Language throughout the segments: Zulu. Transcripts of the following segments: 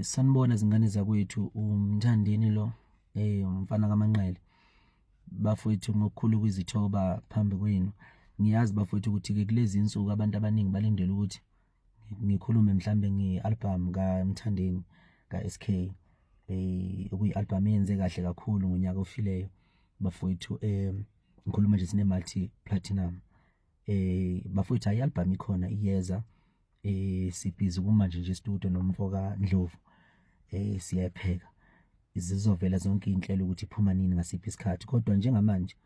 Sanibona zingane zakwethu, uMthandeni lo, umfana kaManqele. Bafowethu ngokukhulu ukuzithoba phambi kwenu. Ngiyazi bafowethu ukuthi-ke kulezi insuku abantu abaningi balindele ukuthi ngikhulume mhlambe nge-album kaMthandeni ka-SK, okuyi-album eyenze kahle kakhulu ngonyaka ofileyo. Bafowethu ngikhuluma nje sine-multi platinum. Bafowethu hayi i-album ikhona iyeza, sibhizi kumanje nje studio nomfoka Ndlovu, siyapheka zizovela zonke inhlelo ukuthi iphuma nini ngasiphi isikhathi. Kodwa njengamanje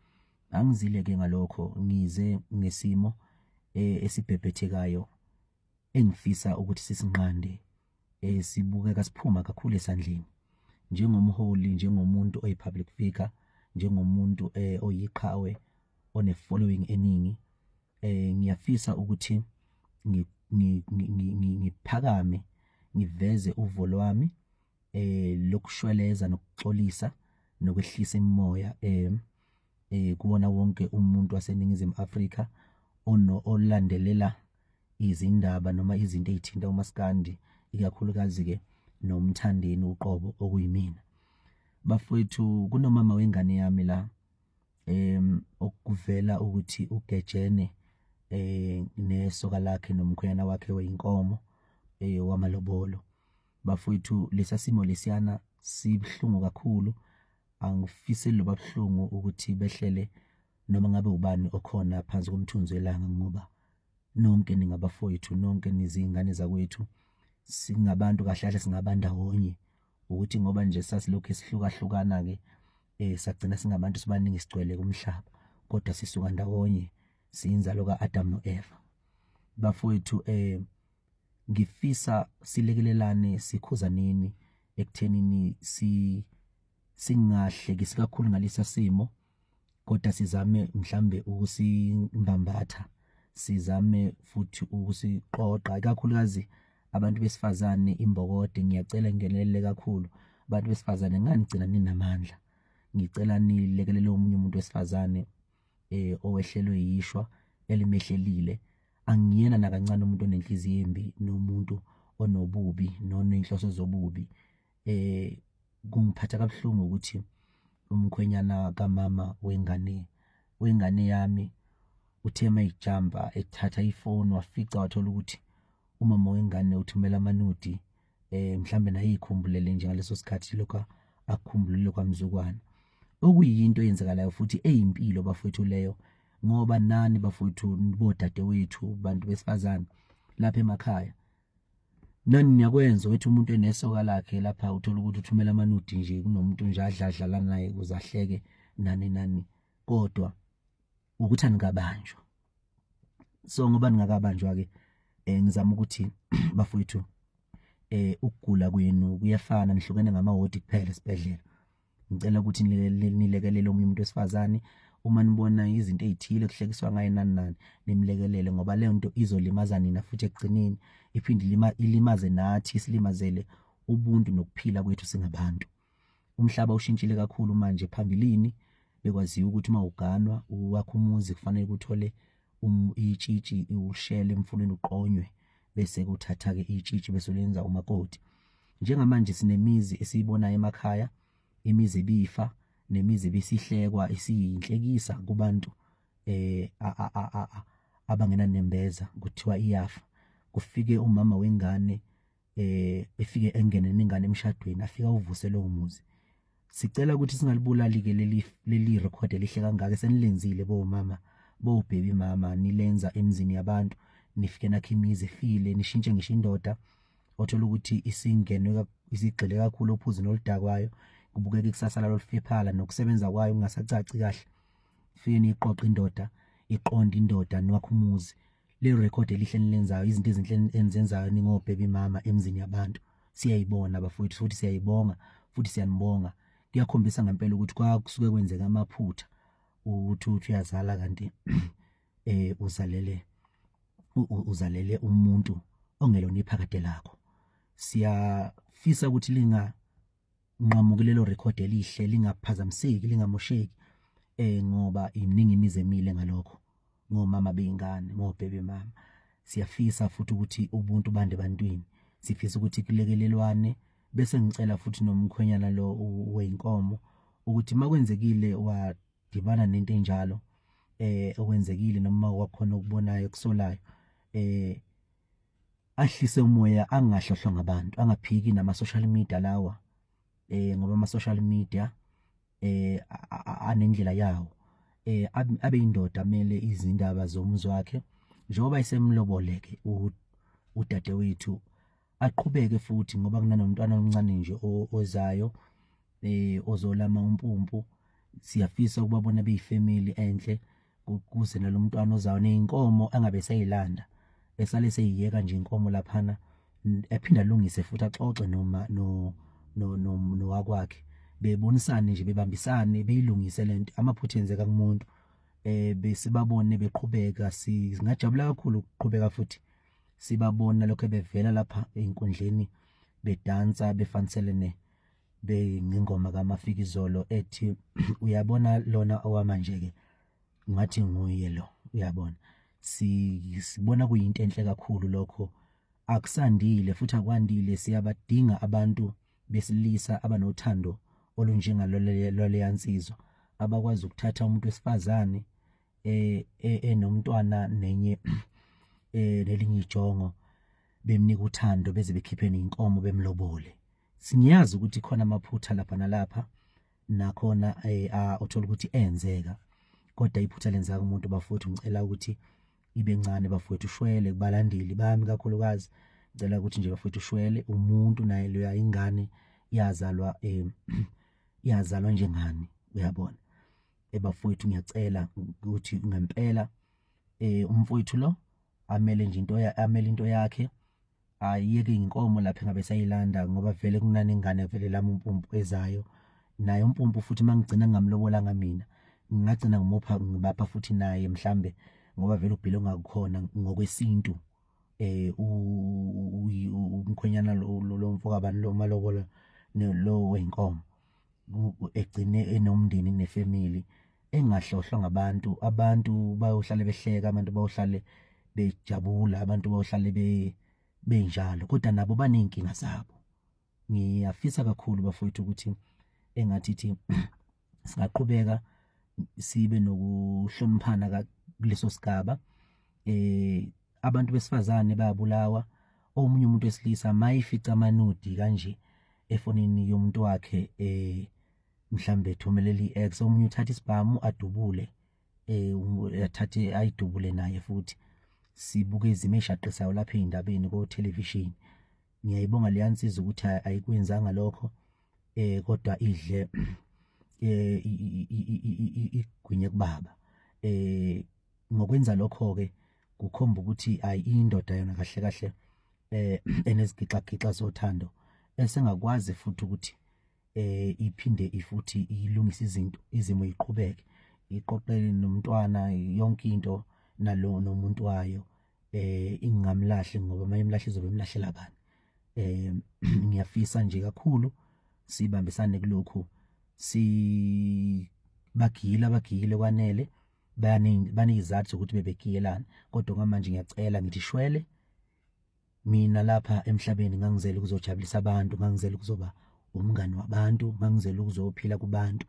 angizile ke ngalokho, ngize ngesimo esibhebhethekayo engifisa ukuthi sisinqande, sibukeka siphuma kakhulu esandleni njengomholi, njengomuntu oyi-public figure, njengomuntu oyiqhawe, one-following eningi. Ngiyafisa ukuthi ngiphakame, ngiveze uvo lwami lokushweleza nokuxolisa nokwehlisa imimoya kuwona wonke umuntu waseNingizimu Afrika olandelela izindaba noma izinto ezithinta uMaskandi, ikakhulukazi ke noMthandeni uqobo okuyimina. Bafowethu kunomama wengane yami la, okuvela ukuthi ugejene nesoka lakhe nomkhwenyana wakhe weyinkomo wamalobolo. Bafowethu lesa simo lesiyana sibhlungu kakhulu. Angifise loba buhlungu ukuthi behlele noma ngabe ubani okhona phansi komthunzi welanga, ngoba nonke ningabafowethu, nonke nizingane zakwethu, singabantu kahle kahle singabandawonye. Ukuthi ngoba nje sasilokhu sihlukahlukana ke sagcina singabantu sibaningi sigcwele kumhlaba, kodwa sisuka ndawonye, siyinzalo ka-Adam no-Eva. Bafowethu ngifisa silekelelane, sikhuzaneni ekuthenini singahlekisi kakhulu ngalesa simo, kodwa sizame mhlambe ukusimbambatha, sizame futhi ukusiqoqa, ikakhulukazi abantu besifazane imbokode. Ngiyacela ngingenelele kakhulu abantu besifazane, nganigcina ninamandla, ngicela nilekelele omunye umuntu wesifazane owehlelwe yishwa elimehlelile. Angiyena nakancane umuntu onenhliziyo embi, nomuntu onobubi nonenhloso zobubi. Kungiphatha kabuhlungu ukuthi umkhwenyana kamama wengane yami uthe mayijumpa ethatha ifoni wafica wathola ukuthi umama wengane uthumela amanudi, mhlambe naye ikhumbulele njengaleso sikhathi lokho akukhumbulile kwamzukwana, okuyinto eyenzakalayo futhi eyimpilo bafowethu leyo. Ngoba nani bafowethu, bodade wethu, bantu besifazane lapha emakhaya, nani niyakwenza wethu umuntu enesoka lakhe lapha uthola ukuthi uthumela amanudi nje kunomuntu nje adlala naye ukuze ahleke nani, kodwa ukuthi anikabanjwa. So ngoba ningakabanjwa ke ngizama ukuthi bafowethu ukugula kwenu kuyafana, nihlukene ngamawodi kuphela esibhedlela. Ngicela ukuthi nilekelele omunye umuntu wesifazane uma nibona izinto ezithile kuhlekiswa ngaye nani, nimlekelele, ngoba leyo nto izolimaza nina futhi ekugcineni iphinde ilimaze nathi, silimazele ubuntu nokuphila kwethu singabantu. Umhlaba ushintshile kakhulu manje. Phambilini bekwaziwa ukuthi uma uganwa wakho umuzi kufanele uthole itshitshi ushele emfuleni uqonywe, bese kuthatha ke itshitshi bese ulenza umakoti. Njengamanje sinemizi esiyibonayo emakhaya, imizi ebifa, nemizi ebisihlekwa, isiyinhlekisa kubantu abangena nembeza, kuthiwa iyafa. Kufike umama wengane efike engene nengane emshadweni, afika uvuse lowo muzi. Sicela ukuthi singalibulali ke leli record elihle kangaka senilenzile bomama, baby mama, nilenza emzini yabantu, nifike nakho imizi efile, nishintshe ngisho indoda othola ukuthi isingenwe isigxile kakhulu ophuzi noludakwayo, kubukeka ikusasa lalo lifephala nokusebenza kwayo kungasacaci kahle. Fike niqoqa indoda, iqonda indoda nwakho umuzi. Le record elihle nilenzayo, izinto ezinhle enzenzayo ningobaby mama emzini yabantu, siyayibona bafowethu futhi siyayibonga futhi siyanibonga. Kuyakhombisa ngempela ukuthi kwakusuke kwenzeka amaphutha ukuthi uyazala kanti uzalele umuntu ongelona iphakade lakho. Siyafisa ukuthi linganqamuki lelo record elihle, lingaphazamiseki, lingamosheki, ngoba iminingi imizi emile ngalokho, ngomama beyingane, ngobaby mama. Siyafisa futhi ukuthi ubuntu bande bantwini, sifisa ukuthi kulekelelwane. Bese ngicela futhi nomkhwenyana lo weinkomo ukuthi makwenzekile wadibana nento enjalo okwenzekile noma wakhona ukubonayo kusolayo, ahlise umoya, angahlohlwa ngabantu, angaphiki nama-social media lawa, ngoba ama-social media anendlela yawo. Abe indoda amele izindaba zomuzi wakhe, njengoba isemloboleke udadewethu, aqhubeke futhi ngoba kunanomntwana omncane nje ozayo, ozolama umpumpu. Siyafisa ukubabona beyifamily enhle, kuze nalo mntwana ozayo ney'nkomo angabe seyilanda, esale seyiyeka nje inkomo laphana, ephinda alungise futhi axoxe nowakwakhe, bebonisane nje, bebambisane, beyilungise lento. Amaphutha enzeka kumuntu, besibabone beqhubeka. Singajabula kakhulu ukuqhubeka futhi sibabona lokho bevela lapha ey'nkundleni bedansa, befaniselene ngengoma kaMafikizolo ethi uyabona lona owamanje-ke ngathi nguye lo, uyabona. Sibona kuyinto enhle kakhulu lokho, akusandile futhi akwandile. Siyabadinga abantu besilisa abanothando olunjengalolleya nsizwa, abakwazi ukuthatha umuntu wesifazane enomntwana nenye nelinye ijongo, bemnika uthando, beze bekhiphe ney'nkomo bemlobole. Singiyazi ukuthi khona amaphutha lapha nalapha, nakhona uthola ukuthi enzeka, kodwa iphutha lenzeka kumuntu bafowethu. Ngicela ukuthi ibe ncane bafowethu, ushwele kubalandeli bami kakhulukazi. Ngicela ukuthi nje bafowethu ushwele, umuntu naye loya ingane yazalwa njengani, uyabona. Bafowethu ngiyacela ukuthi ngempela umfowethu lo amele nje into yakhe, ayeke inkomo lapha engabe sayilanda, ngoba vele kunanengane vele lami umpumpu ezayo. Naye umpumpu futhi mangigcina ngamlobolanga mina, ngingagcina ngibapha futhi naye mhlambe, ngoba vele ubhile ongakukhona ngokwesintu. Umkhwenyana lo mfokabani lo malobola lo weinkomo egcine enomndeni nefamily, engahlohlwa ngabantu. Abantu bayohlale behleka, abantu bayohlale bejabula, abantu bayohlale benjalo, kodwa nabo baney'nkinga zabo. Ngiyafisa kakhulu bafowethu ukuthi engathithi singaqhubeka sibe nokuhloniphana kuleso sigaba. Abantu besifazane bayabulawa, omunye umuntu wesilisa mayifica amanudi kanje efonini yomuntu wakhe, mhlambe ethumelela i-ex, omunye uthatha isibhamu adubule, athathe ayidubule naye futhi. Sibuke izimo ey'shaqisayo lapha ey'ndabeni ko-television. Ngiyayibonga leya nsizwa ukuthi ayikwenzanga lokho, kodwa idle igwinye kubaba. Ngokwenza lokho-ke kukhomba ukuthi indoda yona kahle kahle enezigixagixa zothando, esengakwazi futhi ukuthi iphinde futhi ilungise izimo yiqhubeke, iqoqele nomntwana, yonke into nomuntu wayo, ingamlahli, ngoba uma imlahla izobe imlahlela bani. Ngiyafisa nje kakhulu sibambisane kulokhu, bagile kwanele, baney'zathu zokuthi bebegiyelana, kodwa ngamanje ngiyacela ngithi shwele. Mina lapha emhlabeni ngangizela ukuzojabulisa abantu, ngangizela ukuzoba umngani wabantu, ngangizela ukuzophila kubantu.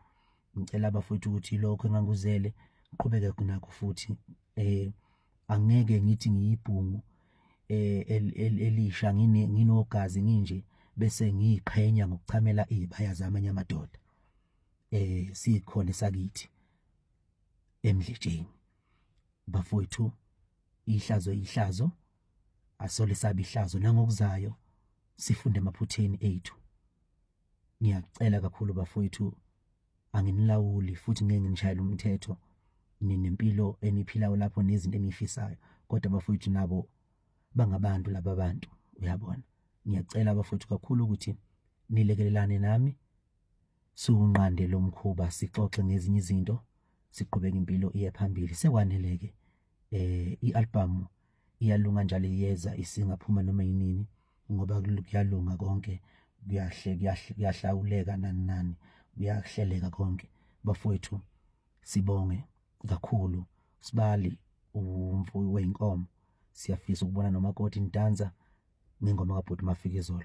Ngicela bafowethu ukuthi lokho enganguzele ngiqhubeke nakho futhi. Angeke ngithi ngiyibhungu elisha nginogazi nginje bese ngiyiqhenya ngokuchamela iy'baya zamanye amadoda. Sikhona esakithi eMdletshe. Bafowethu, ihlazo asole sabe ihlazo, nangokuzayo sifunde emaphutheni ethu. Ngiyacela kakhulu bafowethu, anginilawuli futhi ngeke nginishayele umthetho. Ninempilo eniphilayo lapho nezinto enifisayo, kodwa bafowethu nabo bangabantu laba bantu, uyabona. Ngiyacela bafowethu kakhulu ukuthi nilekelelane nami, siwunqande lo mkhuba, sixoxe ngezinye izinto, siqhubeke impilo iye phambili. Sekwanele-ke i-album iyalunga njalo iyeza, isingaphuma noma yinini, ngoba kuyalunga konke, kuyahlawuleka nani kuyahleleka konke. Bafowethu, sibonge kakhulu, Sibali umfuyi wey'nkomo. Siyafisa ukubona nomakoti nidansa, ngingoma kaBhuti Mafikizolo.